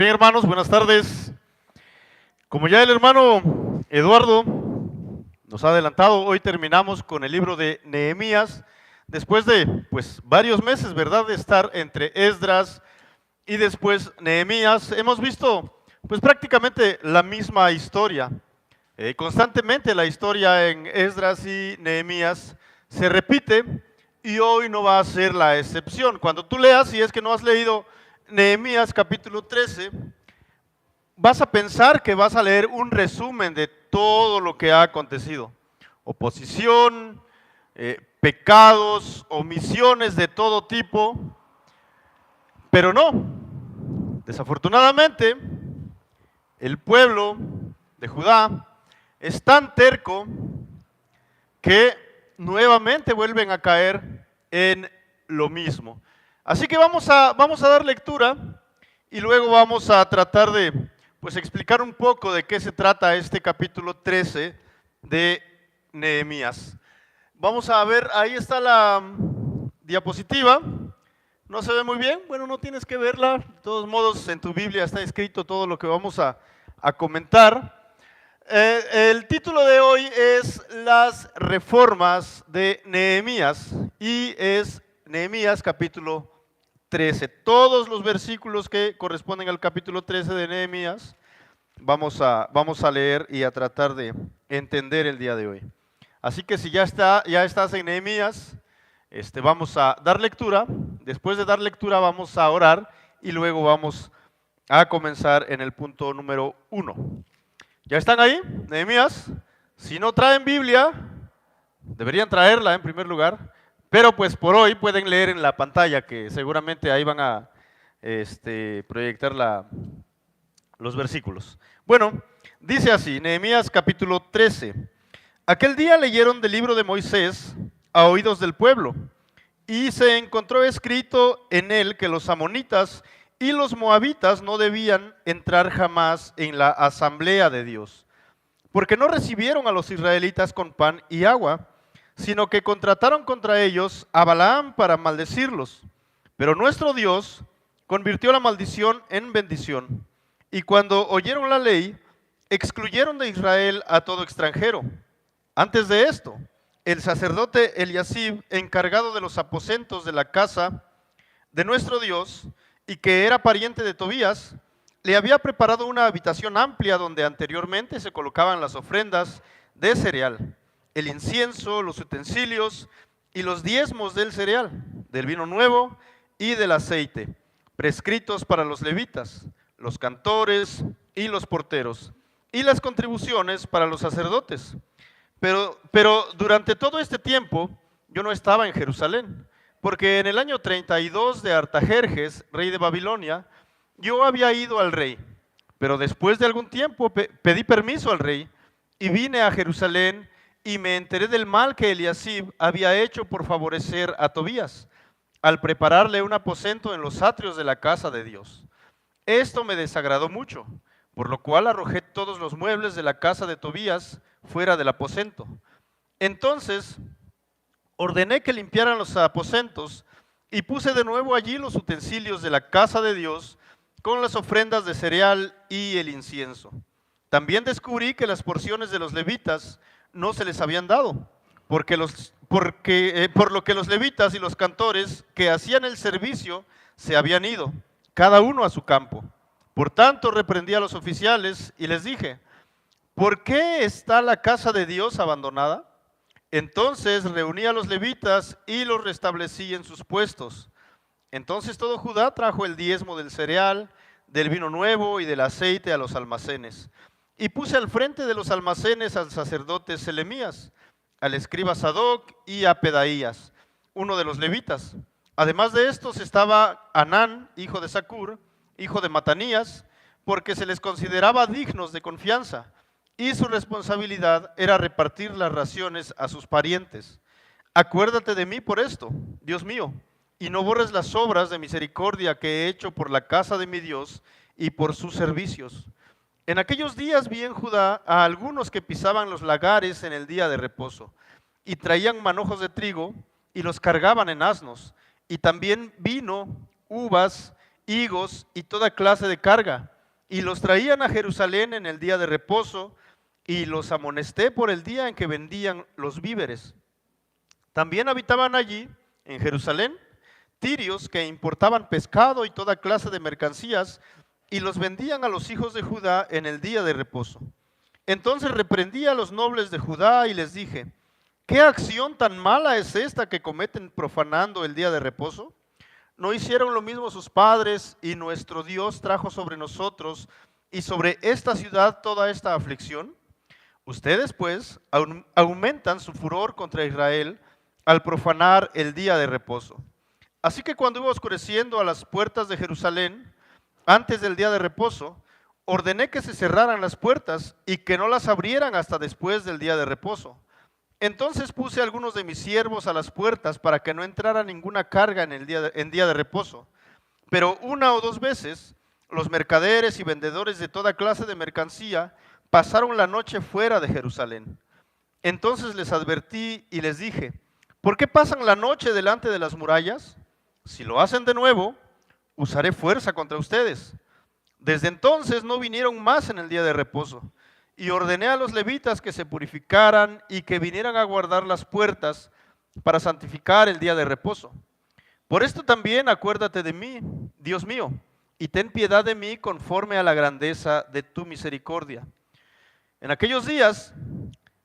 Bien, hermanos, buenas tardes. Como ya el hermano Eduardo nos ha adelantado, hoy terminamos con el libro de Nehemías, después de varios meses, ¿verdad?, de estar entre Esdras y después Nehemías. Hemos visto prácticamente la misma historia. Constantemente la historia en Esdras y Nehemías se repite y hoy no va a ser la excepción. Cuando tú leas, si es que no has leído Nehemías capítulo 13, vas a pensar que vas a leer un resumen de todo lo que ha acontecido. Oposición, pecados, omisiones de todo tipo, pero no. Desafortunadamente, el pueblo de Judá es tan terco que nuevamente vuelven a caer en lo mismo. Así que vamos a dar lectura y luego vamos a tratar de explicar un poco de qué se trata este capítulo 13 de Nehemías. Vamos a ver, ahí está la diapositiva. ¿No se ve muy bien? Bueno, no tienes que verla. De todos modos, en tu Biblia está escrito todo lo que vamos a comentar. El título de hoy es Las reformas de Nehemías y es Nehemías capítulo 13. Todos los versículos que corresponden al capítulo 13 de Nehemías vamos a leer y a tratar de entender el día de hoy. Así que si ya estás en Nehemías, vamos a dar lectura. Después de dar lectura vamos a orar y luego vamos a comenzar en el punto número 1. ¿Ya están ahí, Nehemías? Si no traen Biblia, deberían traerla en primer lugar, pero por hoy pueden leer en la pantalla, que seguramente ahí van a proyectar los versículos. Bueno, dice así, Nehemías capítulo 13. Aquel día leyeron del libro de Moisés a oídos del pueblo, y se encontró escrito en él que los amonitas y los moabitas no debían entrar jamás en la asamblea de Dios, porque no recibieron a los israelitas con pan y agua, sino que contrataron contra ellos a Balaam para maldecirlos. Pero nuestro Dios convirtió la maldición en bendición, y cuando oyeron la ley, excluyeron de Israel a todo extranjero. Antes de esto, el sacerdote Eliasib, encargado de los aposentos de la casa de nuestro Dios, y que era pariente de Tobías, le había preparado una habitación amplia donde anteriormente se colocaban las ofrendas de cereal, el incienso, los utensilios y los diezmos del cereal, del vino nuevo y del aceite, prescritos para los levitas, los cantores y los porteros, y las contribuciones para los sacerdotes. Pero durante todo este tiempo yo no estaba en Jerusalén, porque en el año 32 de Artajerjes, rey de Babilonia, yo había ido al rey, pero después de algún tiempo pedí permiso al rey y vine a Jerusalén y me enteré del mal que Eliasib había hecho por favorecer a Tobías, al prepararle un aposento en los atrios de la casa de Dios. Esto me desagradó mucho, por lo cual arrojé todos los muebles de la casa de Tobías fuera del aposento. Entonces ordené que limpiaran los aposentos y puse de nuevo allí los utensilios de la casa de Dios con las ofrendas de cereal y el incienso. También descubrí que las porciones de los levitas no se les habían dado, por lo que los levitas y los cantores que hacían el servicio se habían ido, cada uno a su campo. Por tanto, reprendí a los oficiales y les dije: ¿por qué está la casa de Dios abandonada? Entonces reuní a los levitas y los restablecí en sus puestos. Entonces todo Judá trajo el diezmo del cereal, del vino nuevo y del aceite a los almacenes. Y puse al frente de los almacenes al sacerdote Selemías, al escriba Sadoc y a Pedaías, uno de los levitas. Además de estos estaba Anán, hijo de Zacur, hijo de Matanías, porque se les consideraba dignos de confianza, y su responsabilidad era repartir las raciones a sus parientes. Acuérdate de mí por esto, Dios mío, y no borres las obras de misericordia que he hecho por la casa de mi Dios y por sus servicios. En aquellos días vi en Judá a algunos que pisaban los lagares en el día de reposo, y traían manojos de trigo y los cargaban en asnos, y también vino, uvas, higos y toda clase de carga, y los traían a Jerusalén en el día de reposo, y los amonesté por el día en que vendían los víveres. También habitaban allí, en Jerusalén, tirios que importaban pescado y toda clase de mercancías, y los vendían a los hijos de Judá en el día de reposo. Entonces reprendí a los nobles de Judá y les dije: ¿qué acción tan mala es esta que cometen profanando el día de reposo? ¿No hicieron lo mismo sus padres, y nuestro Dios trajo sobre nosotros y sobre esta ciudad toda esta aflicción? Ustedes pues aumentan su furor contra Israel al profanar el día de reposo. Así que cuando iba oscureciendo a las puertas de Jerusalén, antes del día de reposo, ordené que se cerraran las puertas y que no las abrieran hasta después del día de reposo. Entonces puse a algunos de mis siervos a las puertas para que no entrara ninguna carga en día de reposo. Pero una o dos veces los mercaderes y vendedores de toda clase de mercancía pasaron la noche fuera de Jerusalén. Entonces les advertí y les dije: ¿por qué pasan la noche delante de las murallas? Si lo hacen de nuevo, usaré fuerza contra ustedes. Desde entonces no vinieron más en el día de reposo, y ordené a los levitas que se purificaran y que vinieran a guardar las puertas para santificar el día de reposo. Por esto también acuérdate de mí, Dios mío, y ten piedad de mí conforme a la grandeza de tu misericordia. En aquellos días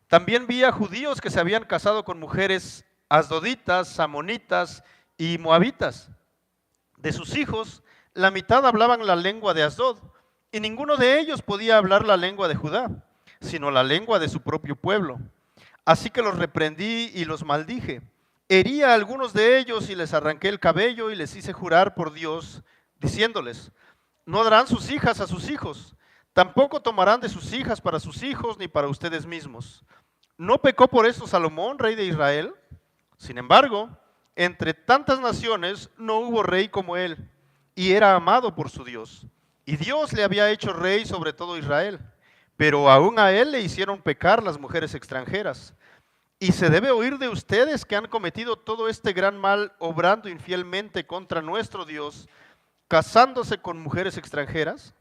también vi a judíos que se habían casado con mujeres asdoditas, amonitas y moabitas. De sus hijos, la mitad hablaban la lengua de Asdod, y ninguno de ellos podía hablar la lengua de Judá, sino la lengua de su propio pueblo. Así que los reprendí y los maldije. Herí a algunos de ellos y les arranqué el cabello y les hice jurar por Dios, diciéndoles: no darán sus hijas a sus hijos, tampoco tomarán de sus hijas para sus hijos ni para ustedes mismos. ¿No pecó por esto Salomón, rey de Israel? Sin embargo, entre tantas naciones no hubo rey como él, y era amado por su Dios. Y Dios le había hecho rey sobre todo Israel, pero aún a él le hicieron pecar las mujeres extranjeras. Y se debe oír de ustedes que han cometido todo este gran mal, obrando infielmente contra nuestro Dios, casándose con mujeres extranjeras.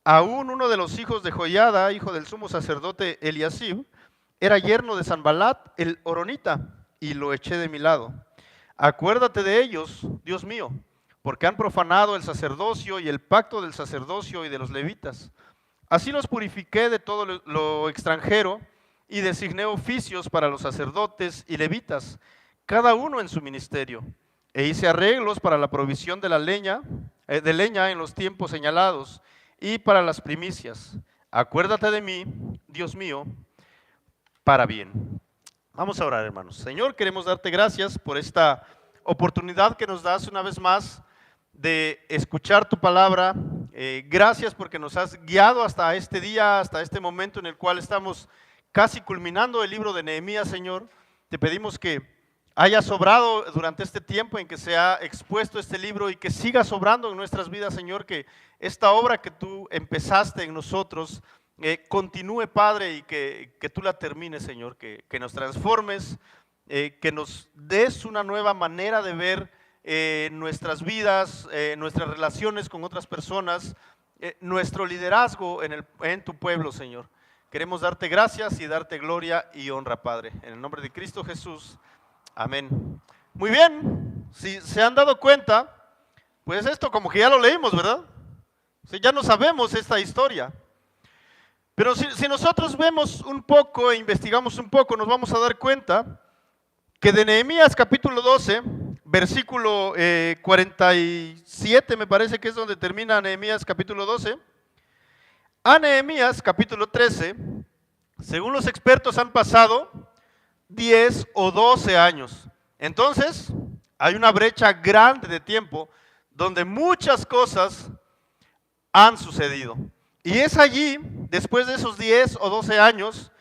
Aún uno de los hijos de Joiada, hijo del sumo sacerdote Eliasib, era yerno de Sanbalat el horonita, y lo eché de mi lado. Acuérdate de ellos, Dios mío, porque han profanado el sacerdocio y el pacto del sacerdocio y de los levitas. Así los purifiqué de todo lo extranjero y designé oficios para los sacerdotes y levitas, cada uno en su ministerio. E hice arreglos para la provisión de leña en los tiempos señalados y para las primicias. Acuérdate de mí, Dios mío, para bien. Vamos a orar, hermanos. Señor, queremos darte gracias por esta oportunidad que nos das una vez más de escuchar tu palabra. Gracias porque nos has guiado hasta este día, hasta este momento en el cual estamos casi culminando el libro de Nehemías, Señor. Te pedimos que haya sobrado durante este tiempo en que se ha expuesto este libro y que siga sobrando en nuestras vidas, Señor, que esta obra que tú empezaste en nosotros continúe, Padre, y que tú la termines, Señor, que nos transformes, que nos des una nueva manera de ver nuestras vidas, nuestras relaciones con otras personas, nuestro liderazgo en tu pueblo, Señor. Queremos darte gracias y darte gloria y honra, Padre. En el nombre de Cristo Jesús. Amén. Muy bien, si se han dado cuenta, pues esto como que ya lo leímos, ¿verdad? O sea, ya no sabemos esta historia. Pero si nosotros vemos un poco e investigamos un poco, nos vamos a dar cuenta que de Nehemías capítulo 12, versículo 47, me parece que es donde termina Nehemías capítulo 12, a Nehemías capítulo 13, según los expertos han pasado 10 o 12 años. Entonces, hay una brecha grande de tiempo donde muchas cosas han sucedido. Y es allí, después de esos 10 o 12 años,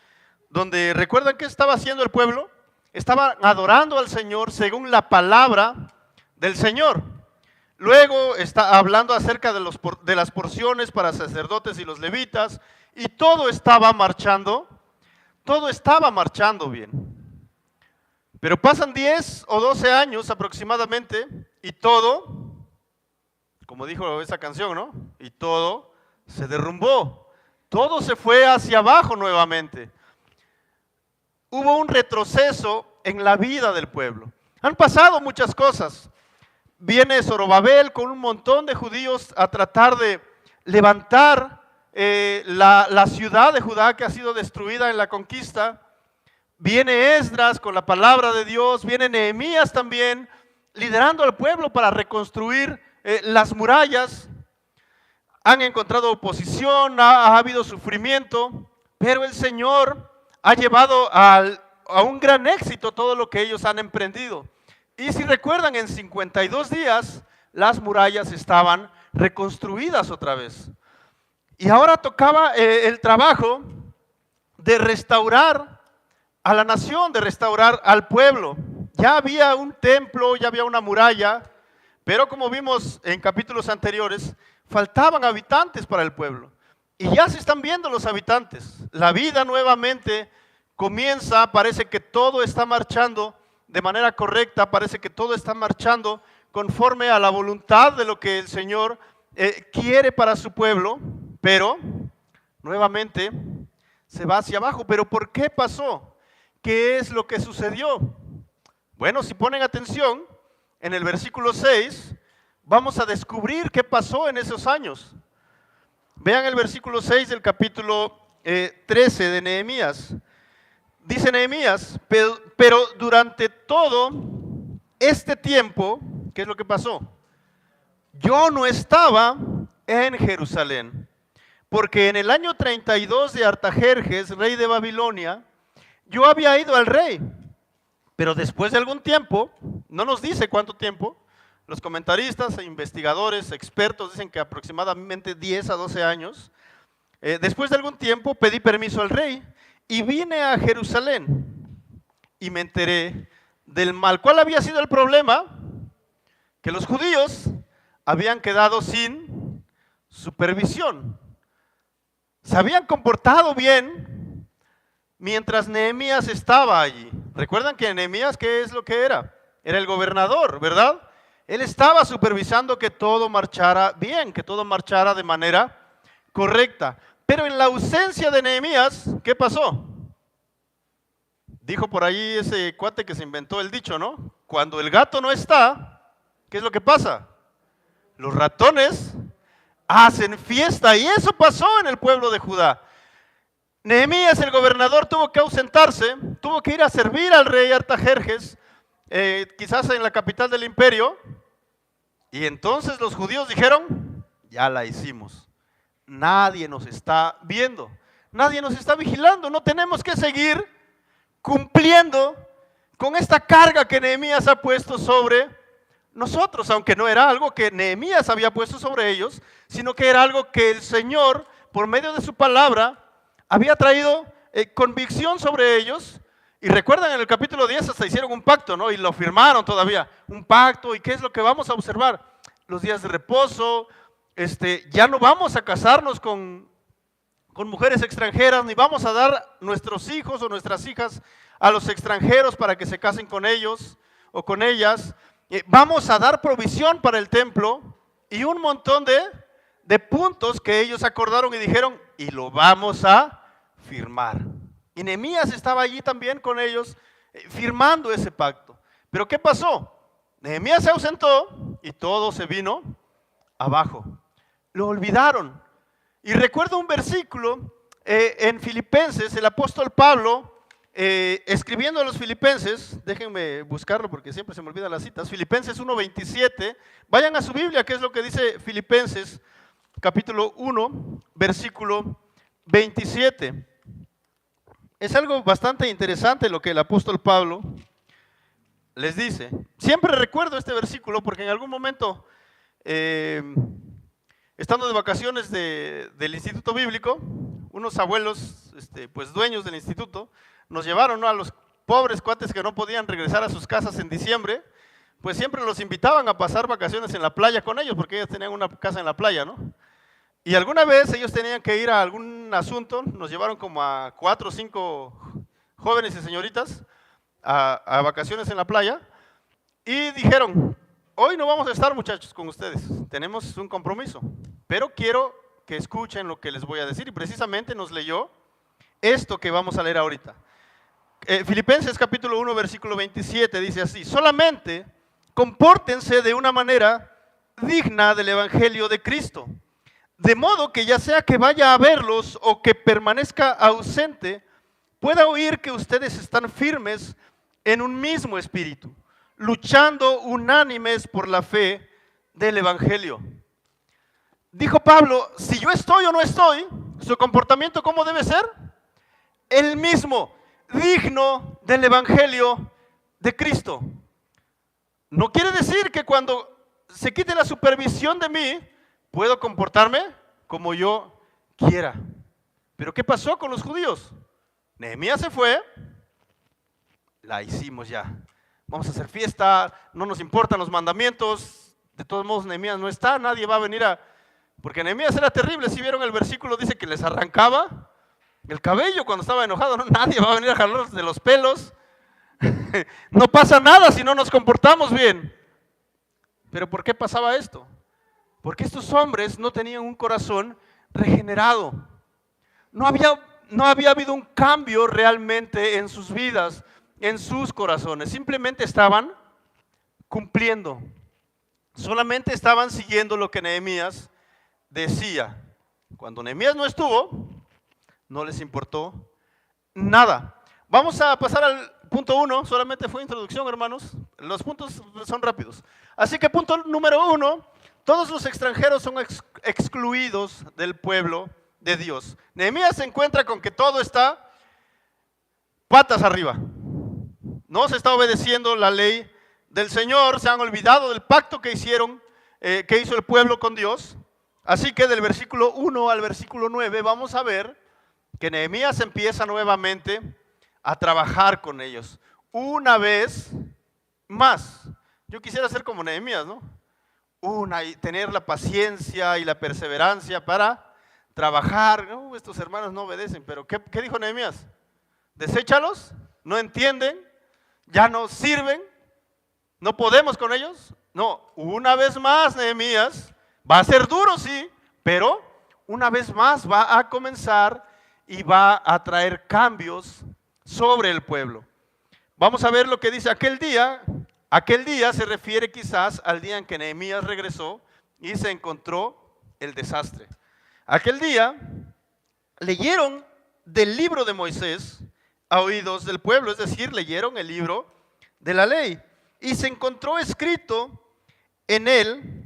donde recuerdan que estaba haciendo el pueblo. Estaban adorando al Señor según la palabra del Señor. Luego está hablando acerca de las porciones para sacerdotes y los levitas, y todo estaba marchando bien. Pero pasan 10 o 12 años aproximadamente, y todo, como dijo esa canción, ¿no? Y todo se derrumbó. Todo se fue hacia abajo nuevamente. Hubo un retroceso en la vida del pueblo. Han pasado muchas cosas. Viene Zorobabel con un montón de judíos a tratar de levantar la ciudad de Judá que ha sido destruida en la conquista. Viene Esdras con la palabra de Dios. Viene Nehemías también liderando al pueblo para reconstruir las murallas. Han encontrado oposición, ha habido sufrimiento, pero el Señor ha llevado a un gran éxito todo lo que ellos han emprendido. Y si recuerdan, en 52 días las murallas estaban reconstruidas otra vez. Y ahora tocaba el trabajo de restaurar a la nación, de restaurar al pueblo. Ya había un templo, ya había una muralla, pero como vimos en capítulos anteriores, faltaban habitantes para el pueblo. Y ya se están viendo los habitantes. La vida nuevamente comienza, parece que todo está marchando de manera correcta, parece que todo está marchando conforme a la voluntad de lo que el Señor quiere para su pueblo, pero nuevamente se va hacia abajo. ¿Pero por qué pasó? ¿Qué es lo que sucedió? Bueno, si ponen atención, en el versículo 6 vamos a descubrir qué pasó en esos años. Vean el versículo 6 del capítulo 13 de Nehemías. Dice Nehemías, pero durante todo este tiempo, ¿qué es lo que pasó? Yo no estaba en Jerusalén, porque en el año 32 de Artajerjes, rey de Babilonia, yo había ido al rey, pero después de algún tiempo, no nos dice cuánto tiempo, los comentaristas e investigadores, expertos dicen que aproximadamente 10 a 12 años, después de algún tiempo pedí permiso al rey y vine a Jerusalén y me enteré del mal. ¿Cuál había sido el problema? Que los judíos habían quedado sin supervisión. Se habían comportado bien mientras Nehemías estaba allí. ¿Recuerdan que Nehemías qué es lo que era? Era el gobernador, ¿verdad? Él estaba supervisando que todo marchara bien, que todo marchara de manera correcta. Pero en la ausencia de Nehemías, ¿qué pasó? Dijo por ahí ese cuate que se inventó el dicho, ¿no? Cuando el gato no está, ¿qué es lo que pasa? Los ratones hacen fiesta, y eso pasó en el pueblo de Judá. Nehemías, el gobernador, tuvo que ausentarse, tuvo que ir a servir al rey Artajerjes, quizás en la capital del imperio, y entonces los judíos dijeron, ya la hicimos. Nadie nos está viendo, nadie nos está vigilando, no tenemos que seguir cumpliendo con esta carga que Nehemías ha puesto sobre nosotros, aunque no era algo que Nehemías había puesto sobre ellos, sino que era algo que el Señor, por medio de su palabra, había traído convicción sobre ellos. Y recuerdan, en el capítulo 10 hasta hicieron un pacto, ¿no? Y lo firmaron todavía, un pacto. ¿Y qué es lo que vamos a observar? Los días de reposo. Ya no vamos a casarnos con mujeres extranjeras, ni vamos a dar nuestros hijos o nuestras hijas a los extranjeros para que se casen con ellos o con ellas. Vamos a dar provisión para el templo y un montón de puntos que ellos acordaron y dijeron, y lo vamos a firmar. Y Nehemías estaba allí también con ellos firmando ese pacto. Pero ¿qué pasó? Nehemías se ausentó y todo se vino abajo. Lo olvidaron. Y recuerdo un versículo en Filipenses, el apóstol Pablo, escribiendo a los filipenses, déjenme buscarlo porque siempre se me olvidan las citas, Filipenses 1:27, vayan a su Biblia, ¿qué es lo que dice Filipenses capítulo 1, versículo 27? Es algo bastante interesante lo que el apóstol Pablo les dice. Siempre recuerdo este versículo porque en algún momento, estando de vacaciones del Instituto Bíblico, unos abuelos, pues dueños del instituto, nos llevaron, ¿no?, a los pobres cuates que no podían regresar a sus casas en diciembre, pues siempre los invitaban a pasar vacaciones en la playa con ellos, porque ellos tenían una casa en la playa, ¿no? Y alguna vez ellos tenían que ir a algún asunto, nos llevaron como a 4 o 5 jóvenes y señoritas a vacaciones en la playa, y dijeron, hoy no vamos a estar, muchachos, con ustedes, tenemos un compromiso, pero quiero que escuchen lo que les voy a decir. Y precisamente nos leyó esto que vamos a leer ahorita. Filipenses capítulo 1, versículo 27 dice así: solamente compórtense de una manera digna del evangelio de Cristo, de modo que ya sea que vaya a verlos o que permanezca ausente, pueda oír que ustedes están firmes en un mismo espíritu, luchando unánimes por la fe del evangelio. Dijo Pablo, si yo estoy o no estoy, su comportamiento ¿cómo debe ser? El mismo, digno del evangelio de Cristo. No quiere decir que cuando se quite la supervisión de mí, puedo comportarme como yo quiera. Pero ¿qué pasó con los judíos? Nehemías se fue, la hicimos ya. Vamos a hacer fiesta, no nos importan los mandamientos. De todos modos, Nehemías no está, nadie va a venir a... Porque Nehemías era terrible, si vieron el versículo, dice que les arrancaba el cabello cuando estaba enojado. No, nadie va a venir a jalarlos de los pelos. No pasa nada si no nos comportamos bien. ¿Pero por qué pasaba esto? Porque estos hombres no tenían un corazón regenerado. No había habido un cambio realmente en sus vidas, en sus corazones. Simplemente estaban cumpliendo. Solamente estaban siguiendo lo que Nehemías decía. Cuando Nehemías no estuvo, no les importó nada. Vamos a pasar al punto 1, solamente fue introducción, hermanos. Los puntos son rápidos. Así que punto número 1, todos los extranjeros son excluidos del pueblo de Dios. Nehemías se encuentra con que todo está patas arriba. No se está obedeciendo la ley del Señor, se han olvidado del pacto que hicieron, que hizo el pueblo con Dios. Así que del versículo 1 al versículo 9 vamos a ver que Nehemías empieza nuevamente a trabajar con ellos. Una vez más. Yo quisiera ser como Nehemías, ¿no? Y tener la paciencia y la perseverancia para trabajar. No, estos hermanos no obedecen, pero ¿qué dijo Nehemías? Deséchalos, no entienden, ya no sirven, no podemos con ellos. No, una vez más Nehemías va a ser duro, sí, pero una vez más va a comenzar y va a traer cambios sobre el pueblo. Vamos a ver lo que dice aquel día. Aquel día se refiere quizás al día en que Nehemías regresó y se encontró el desastre. Aquel día leyeron del libro de Moisés a oídos del pueblo, es decir, leyeron el libro de la ley. Y se encontró escrito en él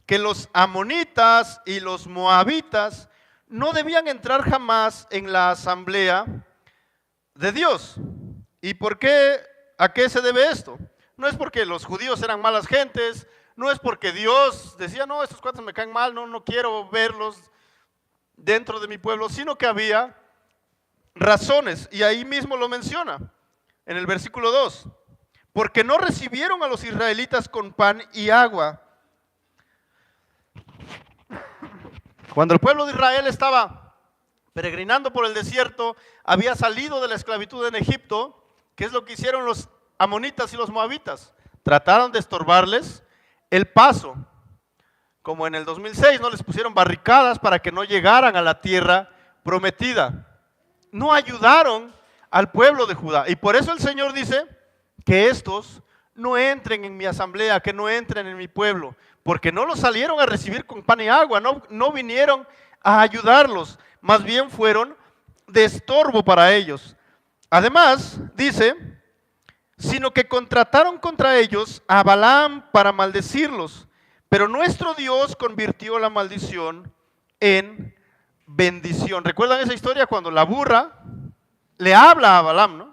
que los amonitas y los moabitas no debían entrar jamás en la asamblea de Dios. ¿Y por qué? ¿A qué se debe esto? No es porque los judíos eran malas gentes, no es porque Dios decía, no, estos cuantos me caen mal, no quiero verlos dentro de mi pueblo, sino que había razones, y ahí mismo lo menciona, en el versículo 2, porque no recibieron a los israelitas con pan y agua. Cuando el pueblo de Israel estaba peregrinando por el desierto, había salido de la esclavitud en Egipto. ¿Qué es lo que hicieron los amonitas y los moabitas? Trataron de estorbarles el paso. Como en el 2006, no les pusieron barricadas para que no llegaran a la tierra prometida. No ayudaron al pueblo de Judá. Y por eso el Señor dice que estos no entren en mi asamblea, que no entren en mi pueblo, porque no los salieron a recibir con pan y agua, no vinieron a ayudarlos, más bien fueron de estorbo para ellos. Además, dice, sino que contrataron contra ellos a Balaam para maldecirlos, pero nuestro Dios convirtió la maldición en bendición. ¿Recuerdan esa historia cuando la burra le habla a Balaam, no?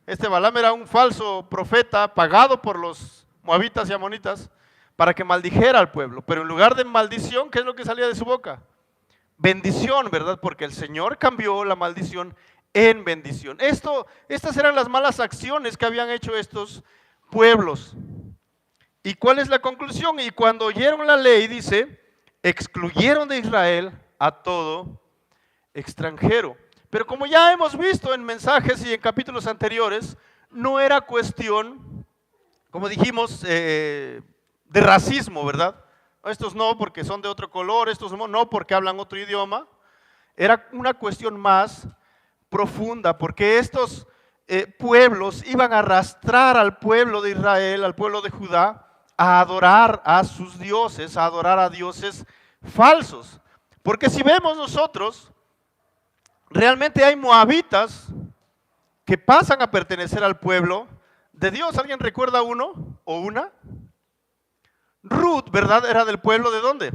Este Balaam era un falso profeta pagado por los moabitas y amonitas para que maldijera al pueblo, pero en lugar de maldición, ¿qué es lo que salía de su boca? Bendición, ¿verdad? Porque el Señor cambió la maldición en bendición. Estas eran las malas acciones que habían hecho estos pueblos. ¿Y cuál es la conclusión? Y cuando oyeron la ley, dice, excluyeron de Israel a todo extranjero. Pero como ya hemos visto en mensajes y en capítulos anteriores, no era cuestión, como dijimos, de racismo, ¿verdad? estos no porque son de otro color, estos no porque hablan otro idioma. Era una cuestión más profunda, porque estos pueblos iban a arrastrar al pueblo de Israel, al pueblo de Judá, a adorar a sus dioses, a adorar a dioses falsos. Porque si vemos nosotros, realmente hay moabitas que pasan a pertenecer al pueblo de Dios. ¿Alguien recuerda uno o una? Ruth, ¿verdad? Era del pueblo ¿de dónde?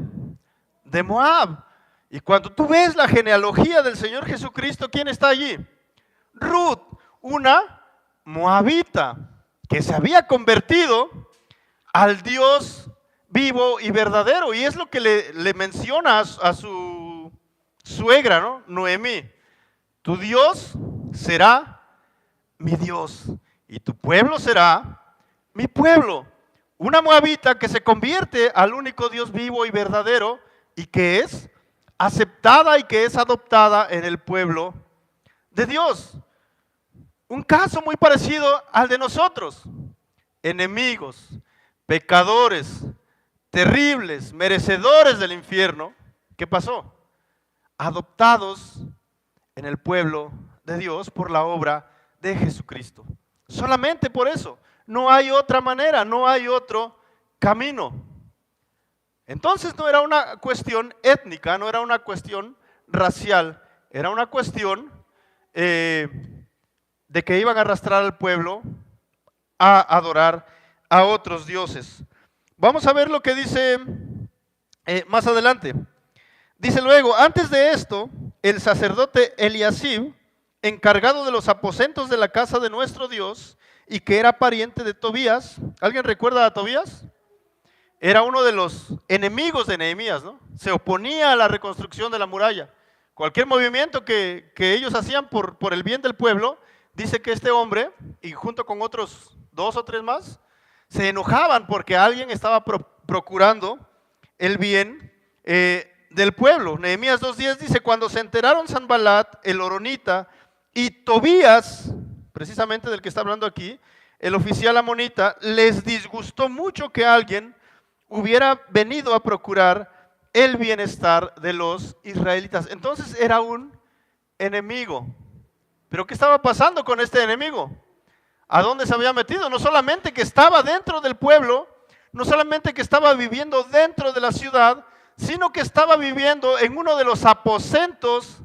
De Moab. Y cuando tú ves la genealogía del Señor Jesucristo, ¿quién está allí? Ruth, una moabita que se había convertido al Dios vivo y verdadero. Y es lo que le menciona a su suegra, ¿no? Noemí. Tu Dios será mi Dios y tu pueblo será mi pueblo. Una moabita que se convierte al único Dios vivo y verdadero y que es aceptada y que es adoptada en el pueblo de Dios. Un caso muy parecido al de nosotros. Enemigos, pecadores, terribles, merecedores del infierno. ¿Qué pasó? Adoptados en el pueblo de Dios por la obra de Jesucristo. Solamente por eso. No hay otra manera, no hay otro camino. Entonces no era una cuestión étnica, no era una cuestión racial, era una cuestión de que iban a arrastrar al pueblo a adorar a otros dioses. Vamos a ver lo que dice más adelante. Dice luego, antes de esto, el sacerdote Eliasib, encargado de los aposentos de la casa de nuestro Dios, y que era pariente de Tobías. ¿Alguien recuerda a Tobías? Era uno de los enemigos de Nehemías, ¿no? Se oponía a la reconstrucción de la muralla. Cualquier movimiento que ellos hacían por el bien del pueblo, dice que este hombre, y junto con otros 2 o 3 más, se enojaban porque alguien estaba procurando el bien del pueblo. Nehemías 2:10 dice, cuando se enteraron Sanballat, el horonita, y Tobías, precisamente del que está hablando aquí, el oficial amonita, les disgustó mucho que alguien hubiera venido a procurar el bienestar de los israelitas. Entonces era un enemigo. ¿Pero qué estaba pasando con este enemigo? ¿A dónde se había metido? No solamente que estaba dentro del pueblo, no solamente que estaba viviendo dentro de la ciudad, sino que estaba viviendo en uno de los aposentos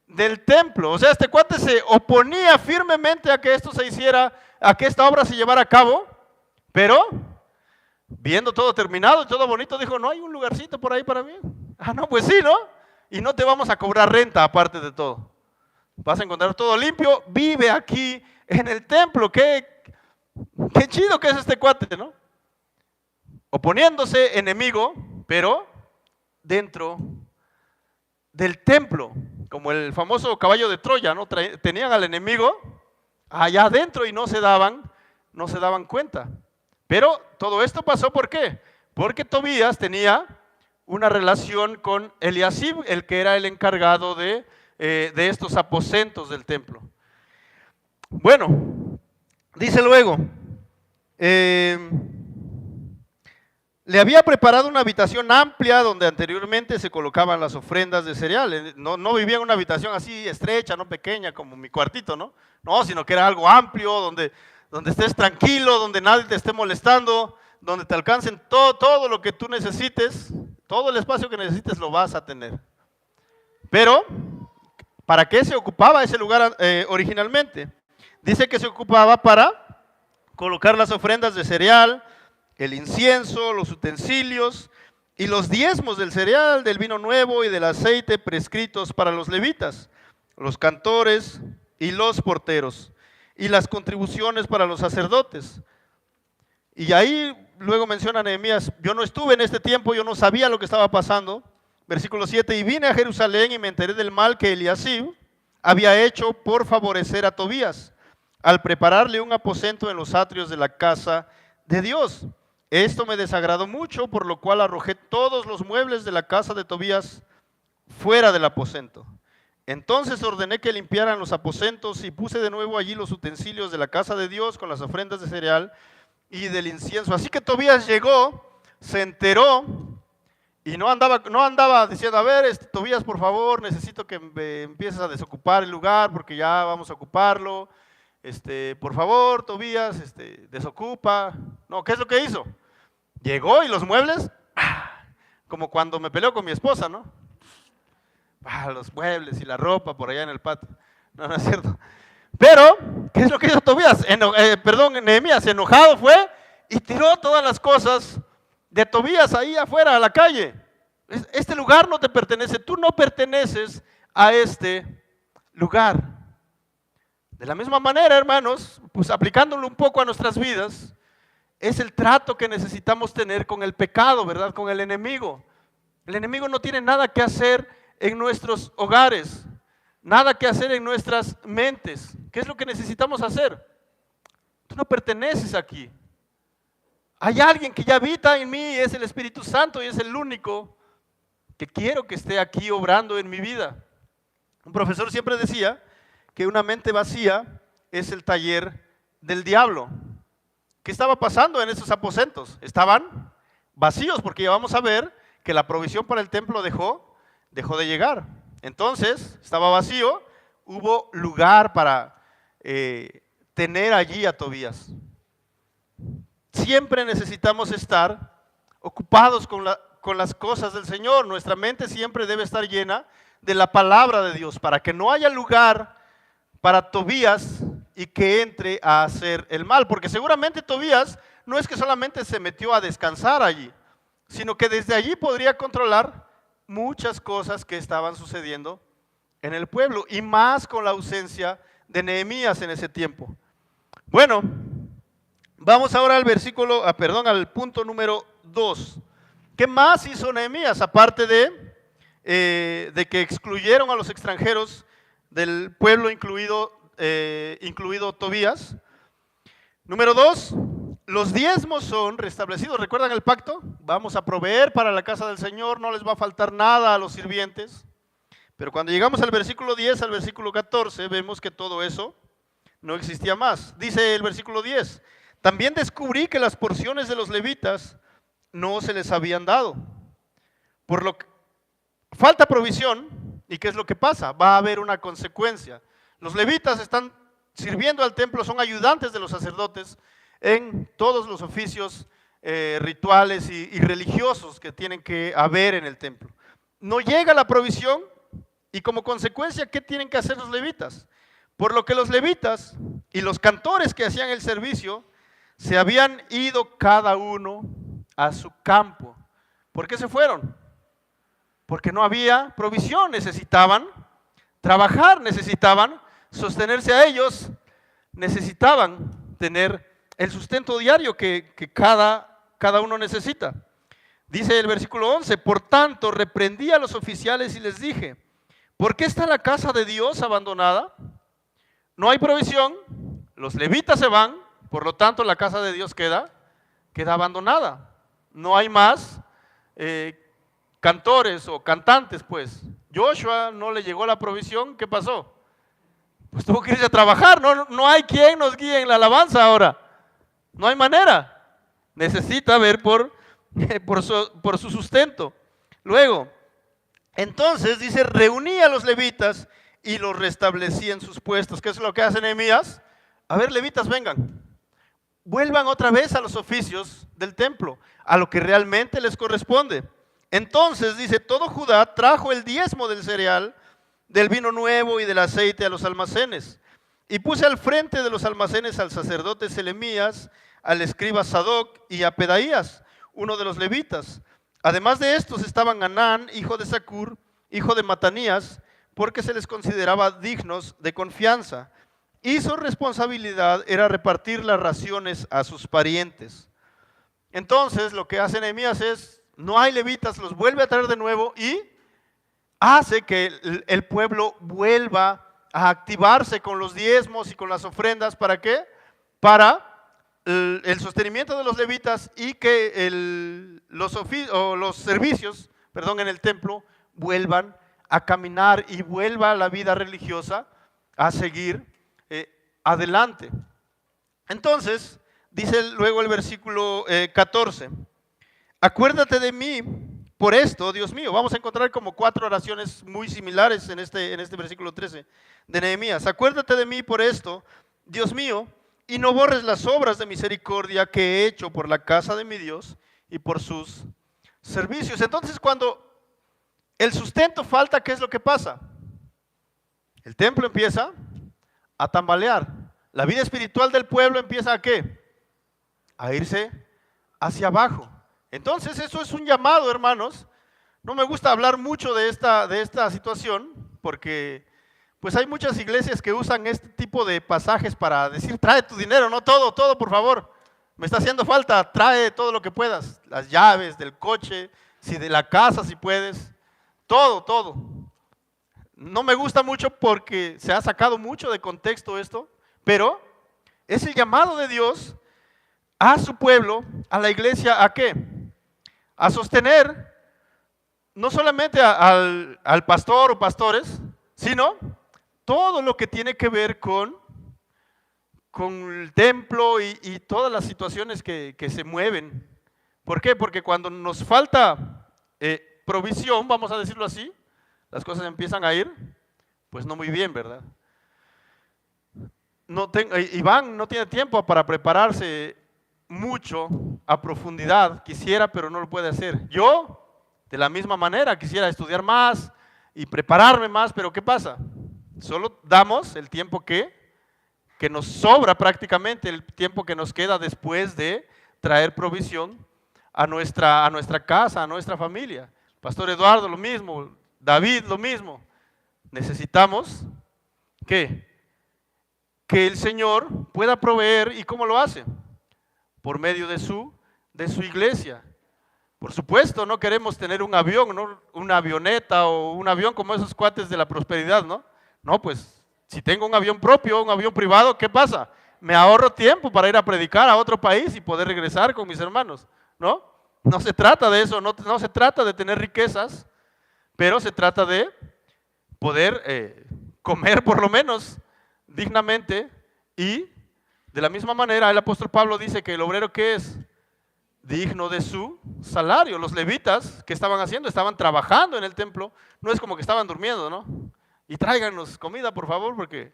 del templo. O sea, este cuate se oponía firmemente a que esto se hiciera, a que esta obra se llevara a cabo, pero viendo todo terminado y todo bonito, dijo, no hay un lugarcito por ahí para mí. Ah, no, pues sí, ¿no? Y no te vamos a cobrar renta aparte de todo. Vas a encontrar todo limpio, vive aquí en el templo. Qué chido que es este cuate, ¿no? Oponiéndose, enemigo, pero dentro del templo, como el famoso caballo de Troya, ¿no? Tenían al enemigo allá adentro y no se daban cuenta. Pero todo esto pasó, ¿por qué? Porque Tobías tenía una relación con Eliasib, el que era el encargado de estos aposentos del templo. Bueno, dice luego, le había preparado una habitación amplia donde anteriormente se colocaban las ofrendas de cereal. No vivía en una habitación así estrecha, no pequeña como mi cuartito, ¿no? No, sino que era algo amplio, donde estés tranquilo, donde nadie te esté molestando, donde te alcancen todo lo que tú necesites, todo el espacio que necesites lo vas a tener. Pero, ¿para qué se ocupaba ese lugar originalmente? Dice que se ocupaba para colocar las ofrendas de cereal, el incienso, los utensilios y los diezmos del cereal, del vino nuevo y del aceite prescritos para los levitas, los cantores y los porteros, y las contribuciones para los sacerdotes. Y ahí luego menciona Nehemías, yo no estuve en este tiempo, yo no sabía lo que estaba pasando. Versículo 7, y vine a Jerusalén y me enteré del mal que Eliasib había hecho por favorecer a Tobías, al prepararle un aposento en los atrios de la casa de Dios. Esto me desagradó mucho, por lo cual arrojé todos los muebles de la casa de Tobías fuera del aposento. Entonces ordené que limpiaran los aposentos y puse de nuevo allí los utensilios de la casa de Dios con las ofrendas de cereal y del incienso. Así que Tobías llegó, se enteró Y no andaba diciendo, a ver, Tobías, por favor, necesito que empieces a desocupar el lugar porque ya vamos a ocuparlo. Por favor, Tobías, desocupa. No, ¿qué es lo que hizo? Llegó y los muebles, como cuando me peleo con mi esposa, ¿no? Los muebles y la ropa por allá en el patio. No, no es cierto. Pero, ¿qué es lo que hizo Tobías? Nehemías, enojado fue y tiró todas las cosas de Tobías ahí afuera a la calle. Este lugar no te pertenece, tú no perteneces a este lugar. De la misma manera, hermanos, pues aplicándolo un poco a nuestras vidas, es el trato que necesitamos tener con el pecado, ¿verdad? Con el enemigo. El enemigo no tiene nada que hacer en nuestros hogares, nada que hacer en nuestras mentes. ¿Qué es lo que necesitamos hacer? Tú no perteneces aquí. Hay alguien que ya habita en mí, es el Espíritu Santo y es el único que quiero que esté aquí obrando en mi vida. Un profesor siempre decía que una mente vacía es el taller del diablo. ¿Qué estaba pasando en esos aposentos? Estaban vacíos porque ya vamos a ver que la provisión para el templo dejó de llegar. Entonces, estaba vacío, hubo lugar para tener allí a Tobías. Siempre necesitamos estar ocupados con las cosas del Señor. Nuestra mente siempre debe estar llena de la palabra de Dios para que no haya lugar para Tobías y que entre a hacer el mal. Porque seguramente Tobías no es que solamente se metió a descansar allí, sino que desde allí podría controlar muchas cosas que estaban sucediendo en el pueblo y más con la ausencia de Nehemías en ese tiempo. Bueno, vamos ahora al punto número 2. ¿Qué más hizo Nehemías aparte de que excluyeron a los extranjeros del pueblo, incluido Tobías? Número 2, los diezmos son restablecidos. ¿Recuerdan el pacto? Vamos a proveer para la casa del Señor, no les va a faltar nada a los sirvientes. Pero cuando llegamos al versículo 10 al versículo 14, vemos que todo eso no existía más. Dice el versículo 10, también descubrí que las porciones de los levitas no se les habían dado. Por lo que falta provisión, ¿y qué es lo que pasa? Va a haber una consecuencia. Los levitas están sirviendo al templo, son ayudantes de los sacerdotes en todos los oficios rituales y religiosos que tienen que haber en el templo. No llega la provisión y como consecuencia, ¿qué tienen que hacer los levitas? Por lo que los levitas y los cantores que hacían el servicio se habían ido cada uno a su campo. ¿Por qué se fueron? Porque no había provisión, necesitaban trabajar, necesitaban sostenerse a ellos, necesitaban tener el sustento diario que cada uno necesita. Dice el versículo 11, por tanto reprendí a los oficiales y les dije, ¿por qué está la casa de Dios abandonada? No hay provisión, los levitas se van, por lo tanto la casa de Dios queda abandonada. No hay más cantores o cantantes, pues. Joshua no le llegó la provisión, ¿qué pasó? Pues tuvo que irse a trabajar, no hay quien nos guíe en la alabanza ahora. No hay manera. Necesita ver por su sustento. Luego, entonces dice, reuní a los levitas y los restablecí en sus puestos. ¿Qué es lo que hace Nehemías? A ver, levitas, vengan. Vuelvan otra vez a los oficios del templo, a lo que realmente les corresponde. Entonces dice, todo Judá trajo el diezmo del cereal, del vino nuevo y del aceite a los almacenes. Y puse al frente de los almacenes al sacerdote Selemías, al escriba Sadoc y a Pedaías, uno de los levitas. Además de estos estaban Anán, hijo de Zacur, hijo de Matanías, porque se les consideraba dignos de confianza. Y su responsabilidad era repartir las raciones a sus parientes. Entonces lo que hace Nehemías es, no hay levitas, los vuelve a traer de nuevo y hace que el pueblo vuelva a activarse con los diezmos y con las ofrendas. ¿Para qué? Para el sostenimiento de los levitas y que los servicios en el templo vuelvan a caminar y vuelva la vida religiosa a seguir adelante. Entonces, dice luego el versículo 14, acuérdate de mí por esto, Dios mío, vamos a encontrar como 4 oraciones muy similares en este versículo 13 de Nehemías. Acuérdate de mí por esto, Dios mío, y no borres las obras de misericordia que he hecho por la casa de mi Dios y por sus servicios. Entonces, cuando el sustento falta, ¿qué es lo que pasa? El templo empieza a tambalear. La vida espiritual del pueblo empieza ¿a qué? A irse hacia abajo. Entonces eso es un llamado, hermanos. No me gusta hablar mucho de esta situación porque pues hay muchas iglesias que usan este tipo de pasajes para decir, trae tu dinero, no todo, todo por favor. Me está haciendo falta, trae todo lo que puedas. Las llaves del coche, si de la casa si puedes, todo, todo. No me gusta mucho porque se ha sacado mucho de contexto esto, pero es el llamado de Dios a su pueblo, a la iglesia, ¿a qué? A sostener no solamente al pastor o pastores, sino todo lo que tiene que ver con el templo y todas las situaciones que se mueven. ¿Por qué? Porque cuando nos falta provisión, vamos a decirlo así, las cosas empiezan a ir, pues no muy bien, ¿verdad? Iván no tiene tiempo para prepararse mucho a profundidad, quisiera, pero no lo puede hacer. Yo, de la misma manera, quisiera estudiar más y prepararme más, pero ¿qué pasa? Solo damos el tiempo que nos sobra prácticamente, el tiempo que nos queda después de traer provisión a nuestra casa, a nuestra familia. Pastor Eduardo, lo mismo. David, lo mismo. Necesitamos que el Señor pueda proveer. ¿Y cómo lo hace? Por medio de su iglesia. Por supuesto, no queremos tener un avión, ¿no? Una avioneta o un avión como esos cuates de la prosperidad, ¿no? No, pues, si tengo un avión propio, un avión privado, ¿qué pasa? Me ahorro tiempo para ir a predicar a otro país y poder regresar con mis hermanos, ¿no? No se trata de eso, no se trata de tener riquezas, pero se trata de poder comer por lo menos dignamente y de la misma manera el apóstol Pablo dice que el obrero que es digno de su salario. Los levitas, ¿qué estaban haciendo? Estaban trabajando en el templo, no es como que estaban durmiendo, ¿no? Y tráiganos comida por favor porque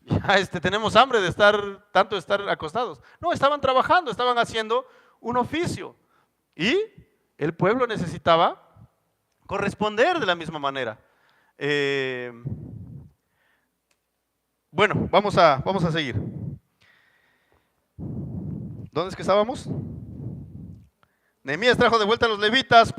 ya tenemos hambre de tanto estar acostados. No, estaban trabajando, estaban haciendo un oficio y el pueblo necesitaba corresponder de la misma manera. Bueno, vamos a seguir. ¿Dónde es que estábamos? Nehemías trajo de vuelta a los levitas,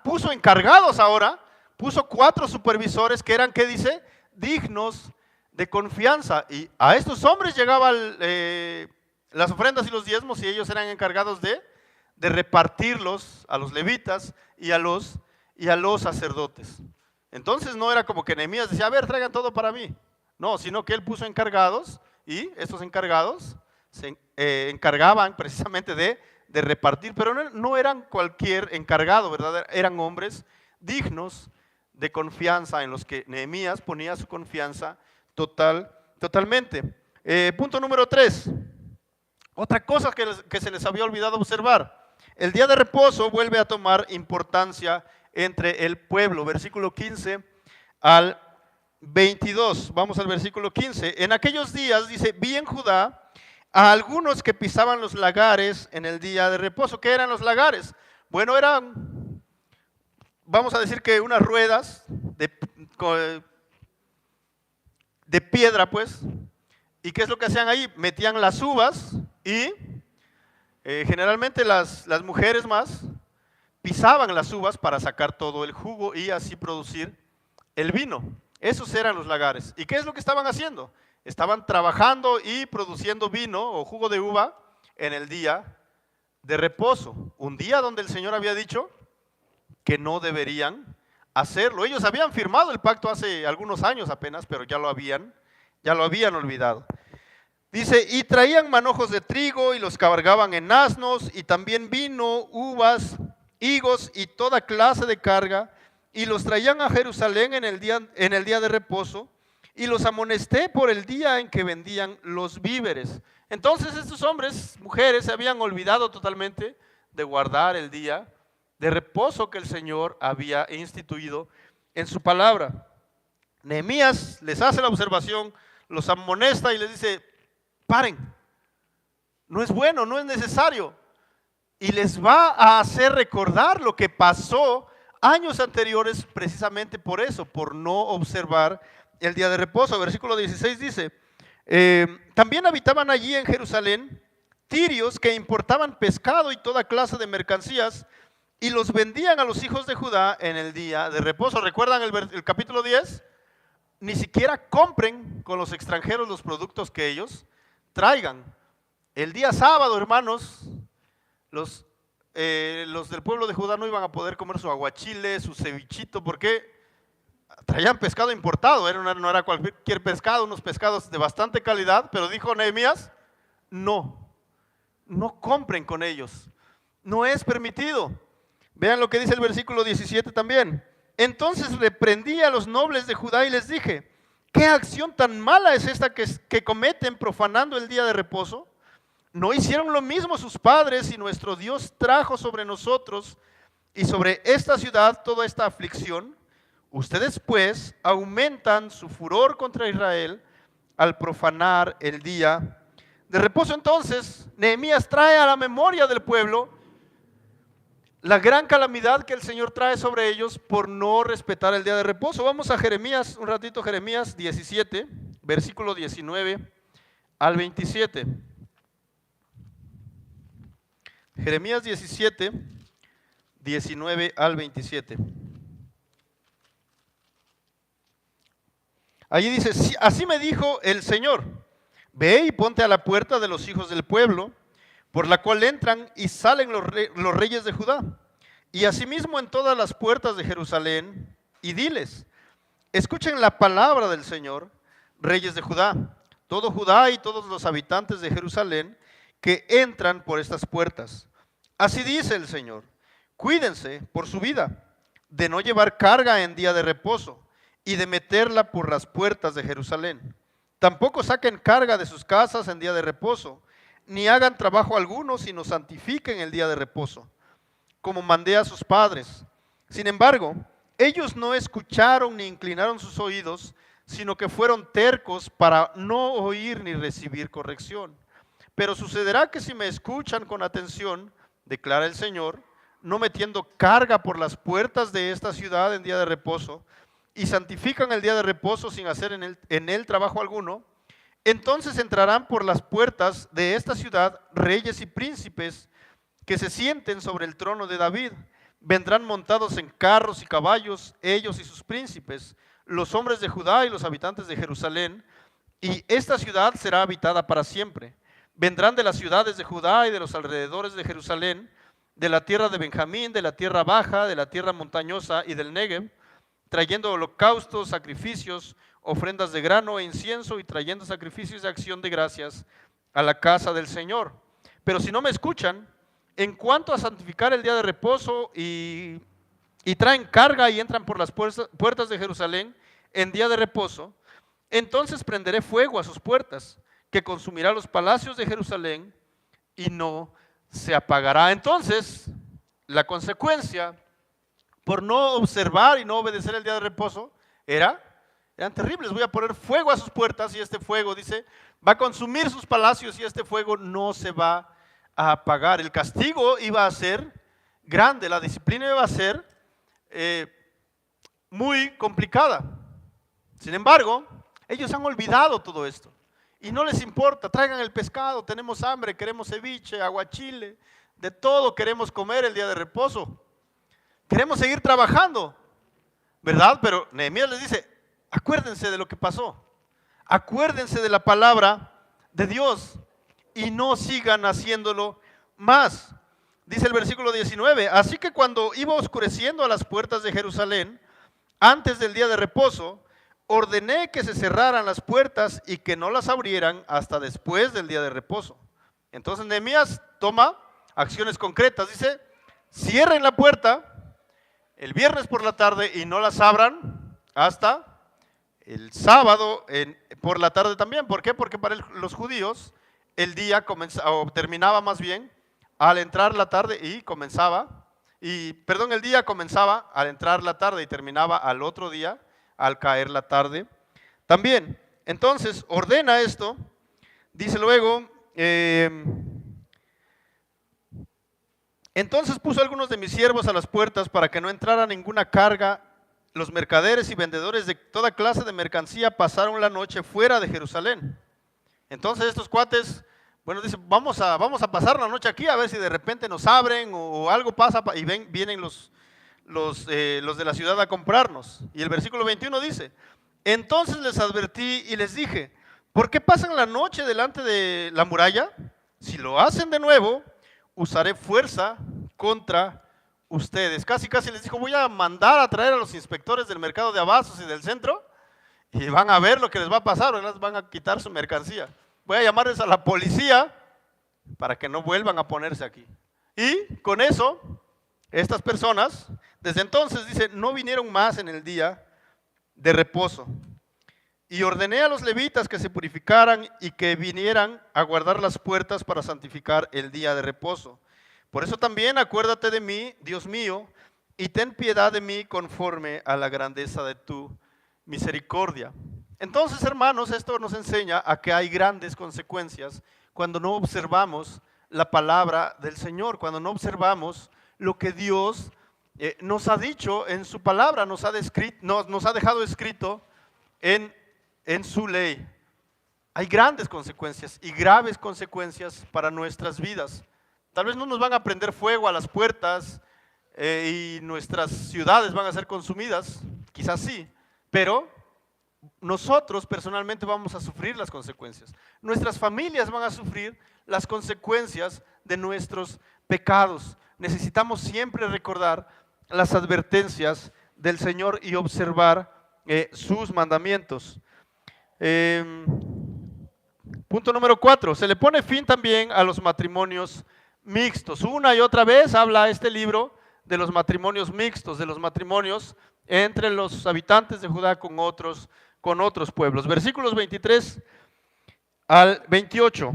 puso encargados ahora, puso 4 supervisores que eran, ¿qué dice? Dignos de confianza. Y a estos hombres llegaban las ofrendas y los diezmos y ellos eran encargados de repartirlos a los levitas y a los sacerdotes. Entonces no era como que Nehemías decía, a ver, traigan todo para mí. No, sino que él puso encargados y estos encargados se encargaban precisamente de repartir, pero no eran cualquier encargado, ¿verdad? Eran hombres dignos de confianza en los que Nehemías ponía su confianza totalmente. Punto número 3. Otra cosa que se les había olvidado observar. El día de reposo vuelve a tomar importancia entre el pueblo. Versículo 15 al 22. Vamos al versículo 15. En aquellos días, dice, vi en Judá a algunos que pisaban los lagares en el día de reposo. ¿Qué eran los lagares? Bueno, eran, vamos a decir que unas ruedas de piedra, pues. ¿Y qué es lo que hacían ahí? Metían las uvas y generalmente las mujeres más pisaban las uvas para sacar todo el jugo y así producir el vino. Esos eran los lagares. ¿Y qué es lo que estaban haciendo? Estaban trabajando y produciendo vino o jugo de uva en el día de reposo. Un día donde el Señor había dicho que no deberían hacerlo. Ellos habían firmado el pacto hace algunos años apenas, pero ya lo habían olvidado. Dice, y traían manojos de trigo y los cargaban en asnos y también vino, uvas, higos y toda clase de carga y los traían a Jerusalén en el día de reposo. Y los amonesté por el día en que vendían los víveres. Entonces estos hombres, mujeres, se habían olvidado totalmente de guardar el día de reposo que el Señor había instituido en su palabra. Nehemías les hace la observación, los amonesta y les dice, paren, no es bueno, no es necesario. Y les va a hacer recordar lo que pasó años anteriores precisamente por eso, por no observar el día de reposo. Versículo 16 dice, también habitaban allí en Jerusalén tirios que importaban pescado y toda clase de mercancías y los vendían a los hijos de Judá en el día de reposo. ¿Recuerdan el capítulo 10? Ni siquiera compren con los extranjeros los productos que ellos traigan. El día sábado, hermanos, los del pueblo de Judá no iban a poder comer su aguachile, su cevichito, porque traían pescado importado, no era cualquier pescado, unos pescados de bastante calidad, pero dijo Nehemías, no compren con ellos, no es permitido. Vean lo que dice el versículo 17 también. Entonces reprendí a los nobles de Judá y les dije, ¿qué acción tan mala es esta que cometen profanando el día de reposo? ¿No hicieron lo mismo sus padres y nuestro Dios trajo sobre nosotros y sobre esta ciudad toda esta aflicción? Ustedes pues aumentan su furor contra Israel al profanar el día de reposo. Entonces, Nehemías trae a la memoria del pueblo la gran calamidad que el Señor trae sobre ellos por no respetar el día de reposo. Vamos a Jeremías, un ratito, Jeremías 17, versículo 19 al 27. Jeremías 17, 19 al 27. Allí dice, así me dijo el Señor, ve y ponte a la puerta de los hijos del pueblo, por la cual entran y salen los reyes de Judá, y asimismo en todas las puertas de Jerusalén, y diles, escuchen la palabra del Señor, reyes de Judá, todo Judá y todos los habitantes de Jerusalén, que entran por estas puertas. Así dice el Señor, cuídense por su vida, de no llevar carga en día de reposo, y de meterla por las puertas de Jerusalén. Tampoco saquen carga de sus casas en día de reposo, ni hagan trabajo alguno, sino santifiquen el día de reposo, como mandé a sus padres. Sin embargo, ellos no escucharon ni inclinaron sus oídos, sino que fueron tercos para no oír ni recibir corrección. Pero sucederá que si me escuchan con atención, declara el Señor, no metiendo carga por las puertas de esta ciudad en día de reposo, y santifican el día de reposo sin hacer en él trabajo alguno, entonces entrarán por las puertas de esta ciudad reyes y príncipes que se sienten sobre el trono de David. Vendrán montados en carros y caballos, ellos y sus príncipes, los hombres de Judá y los habitantes de Jerusalén, y esta ciudad será habitada para siempre. Vendrán de las ciudades de Judá y de los alrededores de Jerusalén, de la tierra de Benjamín, de la tierra baja, de la tierra montañosa y del Negev, trayendo holocaustos, sacrificios, ofrendas de grano e incienso y trayendo sacrificios de acción de gracias a la casa del Señor. Pero si no me escuchan, en cuanto a santificar el día de reposo y traen carga y entran por las puertas de Jerusalén en día de reposo, entonces prenderé fuego a sus puertas, que consumirá los palacios de Jerusalén y no se apagará. Entonces, la consecuencia por no observar y no obedecer el día de reposo eran terribles. Voy a poner fuego a sus puertas y este fuego, dice, va a consumir sus palacios y este fuego no se va a apagar. El castigo iba a ser grande, la disciplina iba a ser muy complicada. Sin embargo, ellos han olvidado todo esto y no les importa. Traigan el pescado, tenemos hambre, queremos ceviche, aguachile, de todo queremos comer el día de reposo. Queremos seguir trabajando, ¿verdad? Pero Nehemías les dice, acuérdense de lo que pasó, acuérdense de la palabra de Dios y no sigan haciéndolo más. Dice el versículo 19, así que cuando iba oscureciendo a las puertas de Jerusalén, antes del día de reposo, ordené que se cerraran las puertas y que no las abrieran hasta después del día de reposo. Entonces Nehemías toma acciones concretas, dice, cierren la puerta el viernes por la tarde y no las abran hasta el sábado por la tarde también. ¿Por qué? Porque para los judíos el día terminaba más bien al entrar la tarde y el día comenzaba al entrar la tarde y terminaba al otro día, al caer la tarde. También, entonces, ordena esto, dice luego, entonces puso algunos de mis siervos a las puertas para que no entrara ninguna carga. Los mercaderes y vendedores de toda clase de mercancía pasaron la noche fuera de Jerusalén. Entonces estos cuates, bueno, dicen, vamos a pasar la noche aquí a ver si de repente nos abren o algo pasa y vienen los de la ciudad a comprarnos. Y el versículo 21 dice, entonces les advertí y les dije, ¿por qué pasan la noche delante de la muralla? Si lo hacen de nuevo, usaré fuerza contra ustedes. Casi les dijo, voy a mandar a traer a los inspectores del mercado de abastos y del centro y van a ver lo que les va a pasar, les van a quitar su mercancía. Voy a llamarles a la policía para que no vuelvan a ponerse aquí. Y con eso, estas personas, desde entonces, dice, no vinieron más en el día de reposo. Y ordené a los levitas que se purificaran y que vinieran a guardar las puertas para santificar el día de reposo. Por eso también acuérdate de mí, Dios mío, y ten piedad de mí conforme a la grandeza de tu misericordia. Entonces, hermanos, esto nos enseña a que hay grandes consecuencias cuando no observamos la palabra del Señor, cuando no observamos lo que Dios nos ha dicho en su palabra, nos ha dejado escrito en su ley. Hay grandes consecuencias y graves consecuencias para nuestras vidas. Tal vez no nos van a prender fuego a las puertas y nuestras ciudades van a ser consumidas, quizás sí, pero nosotros personalmente vamos a sufrir las consecuencias. Nuestras familias van a sufrir las consecuencias de nuestros pecados. Necesitamos siempre recordar las advertencias del Señor y observar sus mandamientos. Punto número 4, se le pone fin también a los matrimonios mixtos. Una y otra vez habla este libro de los matrimonios mixtos, de los matrimonios entre los habitantes de Judá con otros pueblos. Versículos 23 al 28.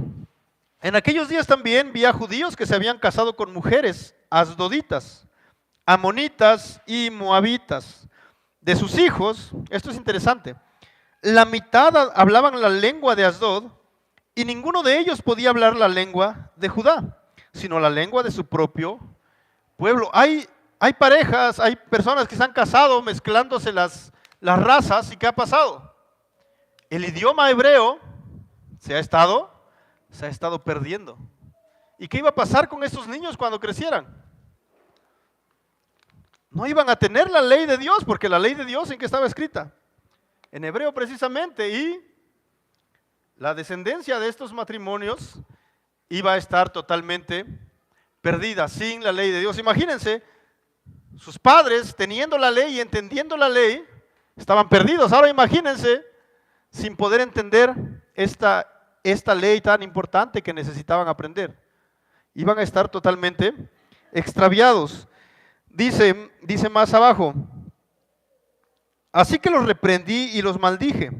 En aquellos días también vi a judíos que se habían casado con mujeres asdoditas, amonitas y moabitas. De sus hijos, esto es interesante, la mitad hablaban la lengua de Asdod y ninguno de ellos podía hablar la lengua de Judá, sino la lengua de su propio pueblo. Hay parejas, hay personas que se han casado mezclándose las razas. ¿Y qué ha pasado? El idioma hebreo se ha estado perdiendo. ¿Y qué iba a pasar con estos niños cuando crecieran? No iban a tener la ley de Dios, porque la ley de Dios, ¿en qué estaba escrita? En hebreo precisamente, y la descendencia de estos matrimonios iba a estar totalmente perdida, sin la ley de Dios. Imagínense, sus padres teniendo la ley y entendiendo la ley, estaban perdidos. Ahora imagínense, sin poder entender esta ley tan importante que necesitaban aprender. Iban a estar totalmente extraviados. Dice más abajo, así que los reprendí y los maldije.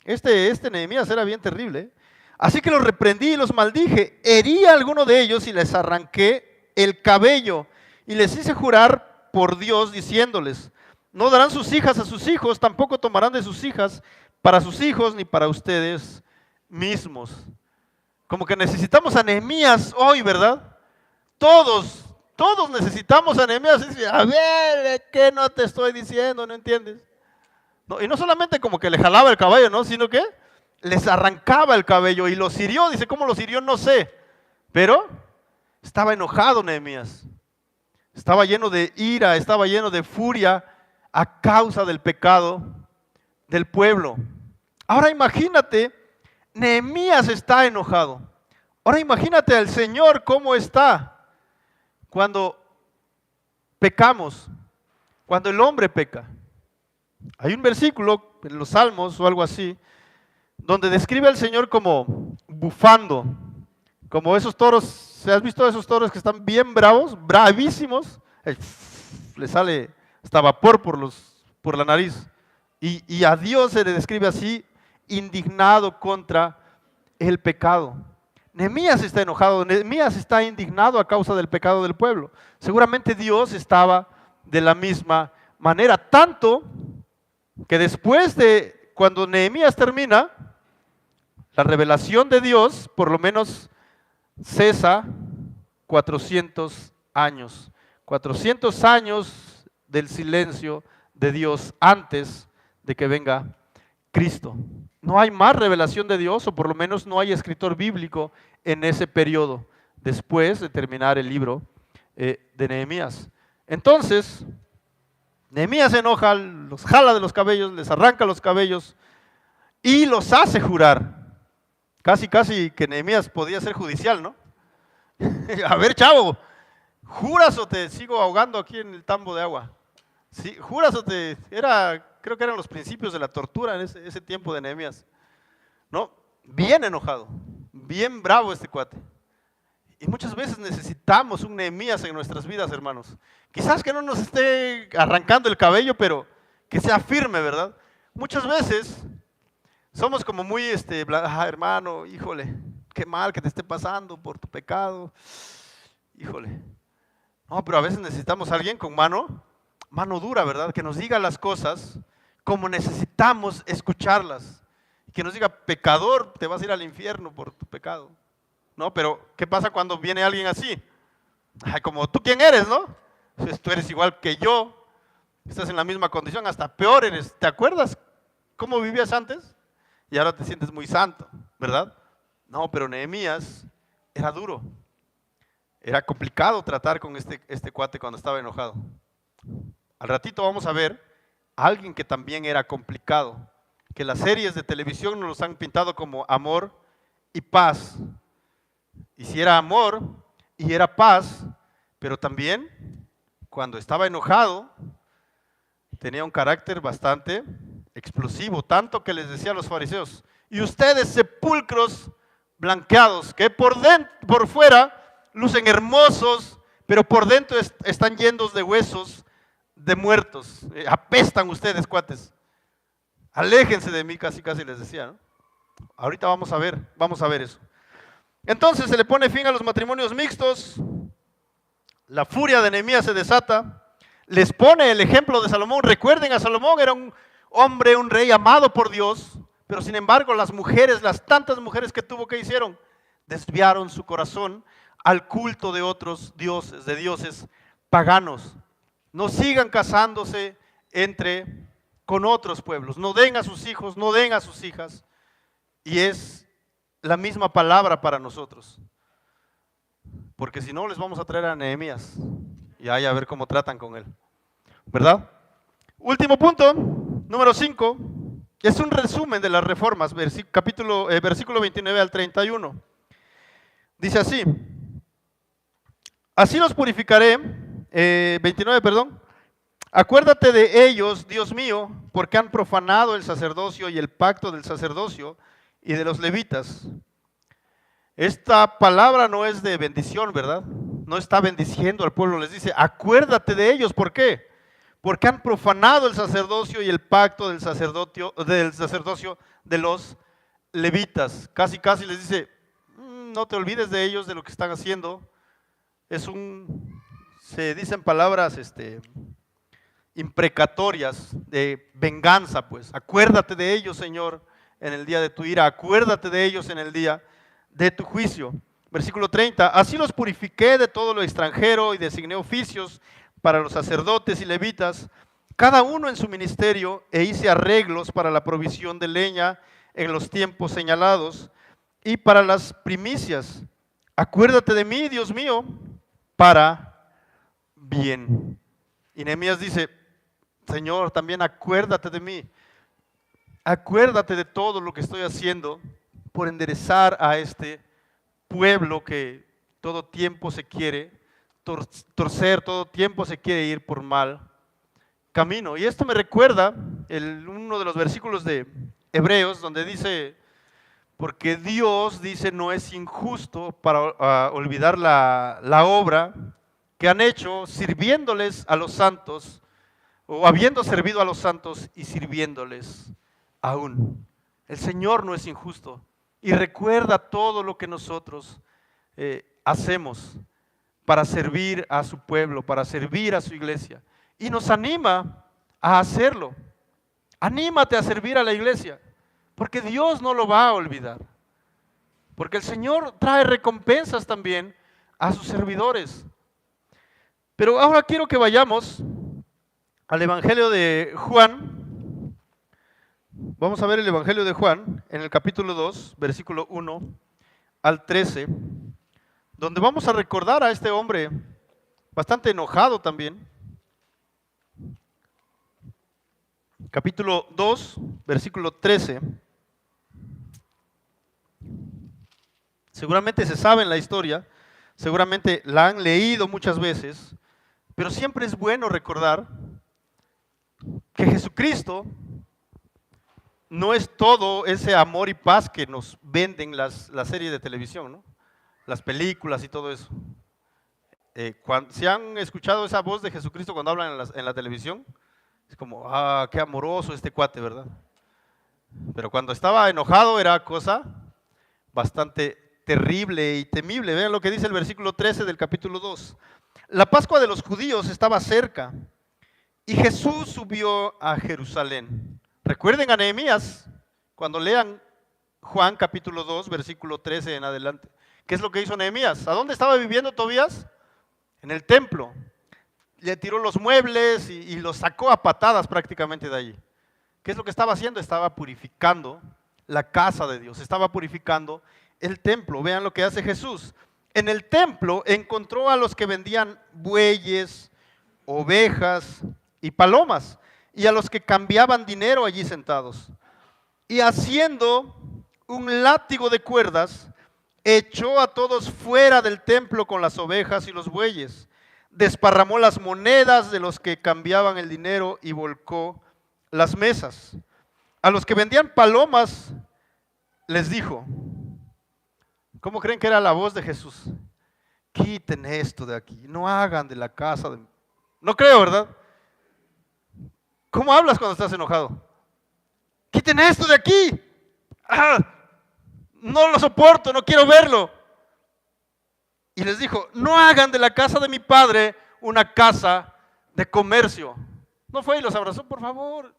Este Nehemías era bien terrible, ¿eh? Así que los reprendí y los maldije, herí a alguno de ellos y les arranqué el cabello y les hice jurar por Dios diciéndoles, no darán sus hijas a sus hijos, tampoco tomarán de sus hijas para sus hijos ni para ustedes mismos. Como que necesitamos a Nehemías hoy, ¿verdad? Todos necesitamos a Nehemías. A ver, ¿qué no te estoy diciendo? ¿No entiendes? No, y no solamente como que le jalaba el cabello, ¿no? Sino que les arrancaba el cabello y los hirió. Dice, ¿cómo los hirió? No sé. Pero estaba enojado Nehemías. Estaba lleno de ira, estaba lleno de furia a causa del pecado del pueblo. Ahora imagínate, Nehemías está enojado. Ahora imagínate al Señor cómo está cuando pecamos, cuando el hombre peca. Hay un versículo en los Salmos o algo así, donde describe al Señor como bufando, como esos toros. ¿Se has visto esos toros que están bien bravos, bravísimos? Le sale hasta vapor por la nariz. Y a Dios se le describe así, indignado contra el pecado. Nehemías está enojado, Nehemías está indignado a causa del pecado del pueblo. Seguramente Dios estaba de la misma manera, tanto que después de cuando Nehemías termina, la revelación de Dios por lo menos cesa 400 años. 400 años del silencio de Dios antes de que venga Cristo. No hay más revelación de Dios, o por lo menos no hay escritor bíblico en ese periodo, después de terminar el libro de Nehemías. Entonces, Nehemías se enoja, los jala de los cabellos, les arranca los cabellos y los hace jurar. Casi que Nehemías podía ser judicial, ¿no? A ver, chavo, ¿juras o te sigo ahogando aquí en el tambo de agua? Sí, ¿juras o te...? Creo que eran los principios de la tortura en ese tiempo de Nehemías. ¿No? Bien enojado, bien bravo este cuate. Y muchas veces necesitamos un Nehemías en nuestras vidas, hermanos. Quizás que no nos esté arrancando el cabello, pero que sea firme, ¿verdad? Muchas veces somos como muy, hermano, híjole, qué mal que te esté pasando por tu pecado. Híjole. No, pero a veces necesitamos a alguien con mano dura, ¿verdad? Que nos diga las cosas como necesitamos escucharlas. Que nos diga, pecador, te vas a ir al infierno por tu pecado. No, pero ¿qué pasa cuando viene alguien así? Ay, como tú, ¿quién eres, no? Pues tú eres igual que yo, estás en la misma condición, hasta peor eres. ¿Te acuerdas cómo vivías antes? Y ahora te sientes muy santo, ¿verdad? No, pero Nehemías era duro. Era complicado tratar con este cuate cuando estaba enojado. Al ratito vamos a ver a alguien que también era complicado, que las series de televisión nos los han pintado como amor y paz. Y si era amor y era paz, pero también cuando estaba enojado tenía un carácter bastante explosivo, tanto que les decía a los fariseos, y ustedes sepulcros blanqueados, que por fuera lucen hermosos, pero por dentro están llenos de huesos de muertos. Apestan ustedes, cuates. Aléjense de mí, casi les decía, ¿no? Ahorita vamos a ver eso. Entonces se le pone fin a los matrimonios mixtos, la furia de Nehemías se desata, les pone el ejemplo de Salomón. Recuerden, a Salomón era un hombre, un rey amado por Dios, pero sin embargo las mujeres, las tantas mujeres que tuvo, ¿qué hicieron? Desviaron su corazón al culto de otros dioses, de dioses paganos. No sigan casándose con otros pueblos, no den a sus hijos, no den a sus hijas. Y es la misma palabra para nosotros, porque si no les vamos a traer a Nehemías y ahí a ver cómo tratan con él, ¿verdad? Último punto, número 5, es un resumen de las reformas, versículo 29 al 31. Dice así: así los purificaré, 29, perdón. Acuérdate de ellos, Dios mío, porque han profanado el sacerdocio y el pacto del sacerdocio y de los levitas. Esta palabra no es de bendición, ¿verdad? No está bendiciendo al pueblo, les dice, acuérdate de ellos. ¿Por qué? Porque han profanado el sacerdocio y el pacto del sacerdocio de los levitas. Casi les dice, no te olvides de ellos, de lo que están haciendo. Se dicen palabras imprecatorias de venganza, pues. Acuérdate de ellos, Señor, en el día de tu ira. Acuérdate de ellos en el día de tu juicio. Versículo 30, así los purifiqué de todo lo extranjero y designé oficios para los sacerdotes y levitas, cada uno en su ministerio, e hice arreglos para la provisión de leña en los tiempos señalados y para las primicias. Acuérdate de mí, Dios mío, para bien. Y Nehemías dice, Señor, también acuérdate de mí. Acuérdate de todo lo que estoy haciendo por enderezar a este pueblo que todo tiempo se quiere torcer, todo tiempo se quiere ir por mal camino. Y esto me recuerda uno de los versículos de Hebreos donde dice, porque Dios dice no es injusto para olvidar la obra que han hecho sirviéndoles a los santos, o habiendo servido a los santos y sirviéndoles aún. El Señor no es injusto. y recuerda todo lo que nosotros hacemos para servir a su pueblo, para servir a su iglesia. Y nos anima a hacerlo. Anímate a servir a la iglesia, porque Dios no lo va a olvidar. Porque el Señor trae recompensas también a sus servidores. Pero ahora quiero que vayamos al Evangelio de Juan. Vamos a ver el Evangelio de Juan en el capítulo 2, versículo 1 al 13, donde vamos a recordar a este hombre bastante enojado también. Capítulo 2, versículo 13. Seguramente se sabe la historia, seguramente la han leído muchas veces, pero siempre es bueno recordar que Jesucristo no es todo ese amor y paz que nos venden las series de televisión, ¿no? Las películas y todo eso. Si han escuchado esa voz de Jesucristo cuando hablan en la televisión, es como, qué amoroso este cuate, ¿verdad? Pero cuando estaba enojado era cosa bastante terrible y temible. Vean lo que dice el versículo 13 del capítulo 2. La Pascua de los judíos estaba cerca y Jesús subió a Jerusalén. Recuerden a Nehemías, cuando lean Juan capítulo 2, versículo 13 en adelante. ¿Qué es lo que hizo Nehemías? ¿A dónde estaba viviendo Tobías? En el templo. Le tiró los muebles y los sacó a patadas prácticamente de allí. ¿Qué es lo que estaba haciendo? Estaba purificando la casa de Dios, estaba purificando el templo. Vean lo que hace Jesús. En el templo encontró a los que vendían bueyes, ovejas y palomas, y a los que cambiaban dinero allí sentados. Y haciendo un látigo de cuerdas, echó a todos fuera del templo con las ovejas y los bueyes. Desparramó las monedas de los que cambiaban el dinero y volcó las mesas. A los que vendían palomas les dijo, ¿cómo creen que era la voz de Jesús? Quiten esto de aquí, no hagan de la casa de... No creo, ¿verdad? ¿Cómo hablas cuando estás enojado? Quiten esto de aquí. No lo soporto, no quiero verlo. Y les dijo, no hagan de la casa de mi padre una casa de comercio. No fue y los abrazó, por favor,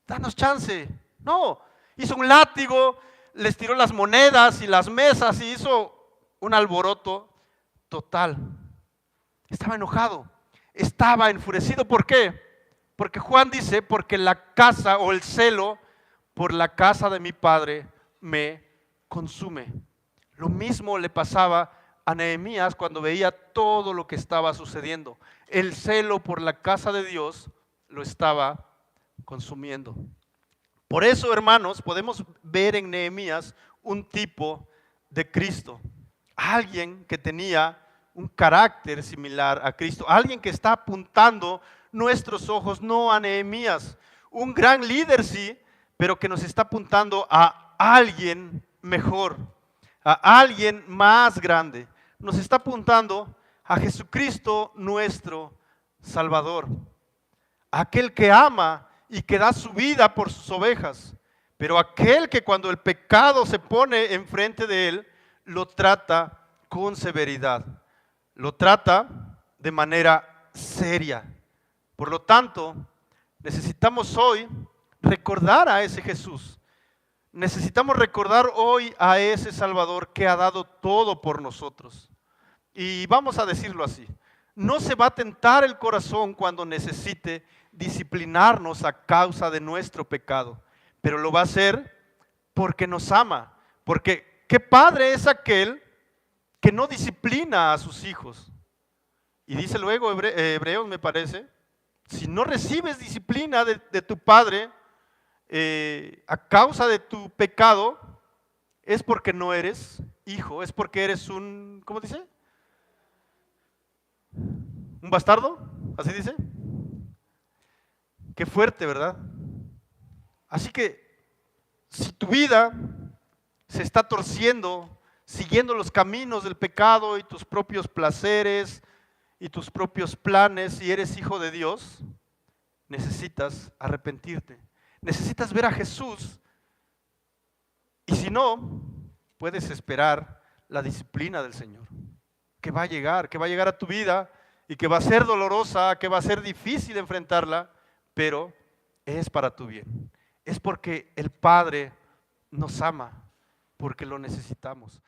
danos chance. No, hizo un látigo, les tiró las monedas y las mesas y hizo un alboroto total. Estaba enojado, estaba enfurecido. ¿Por qué? Porque Juan dice, porque la casa o el celo por la casa de mi padre me consume. Lo mismo le pasaba a Nehemías cuando veía todo lo que estaba sucediendo. El celo por la casa de Dios lo estaba consumiendo. Por eso, hermanos, podemos ver en Nehemías un tipo de Cristo. Alguien que tenía un carácter similar a Cristo. Alguien que está apuntando nuestros ojos no a Nehemías. Un gran líder sí, pero que nos está apuntando a alguien mejor, a alguien más grande. Nos está apuntando a Jesucristo nuestro Salvador, aquel que ama y que da su vida por sus ovejas, pero aquel que cuando el pecado se pone enfrente de él, lo trata con severidad, lo trata de manera seria. Por lo tanto, necesitamos hoy recordar a ese Jesús. Necesitamos recordar hoy a ese Salvador que ha dado todo por nosotros. Y vamos a decirlo así, no se va a tentar el corazón cuando necesite disciplinarnos a causa de nuestro pecado, pero lo va a hacer porque nos ama, porque qué padre es aquel que no disciplina a sus hijos. Y dice luego Hebreos, me parece, si no recibes disciplina de tu padre a causa de tu pecado, es porque no eres hijo, es porque eres un, ¿cómo dice? ¿Un bastardo? ¿Así dice? Qué fuerte, ¿verdad? Así que si tu vida se está torciendo, siguiendo los caminos del pecado y tus propios placeres y tus propios planes, y eres hijo de Dios, necesitas arrepentirte. Necesitas ver a Jesús. Y si no, puedes esperar la disciplina del Señor, que va a llegar a tu vida y que va a ser dolorosa, que va a ser difícil enfrentarla, pero es para tu bien. Es porque el Padre nos ama, porque lo necesitamos.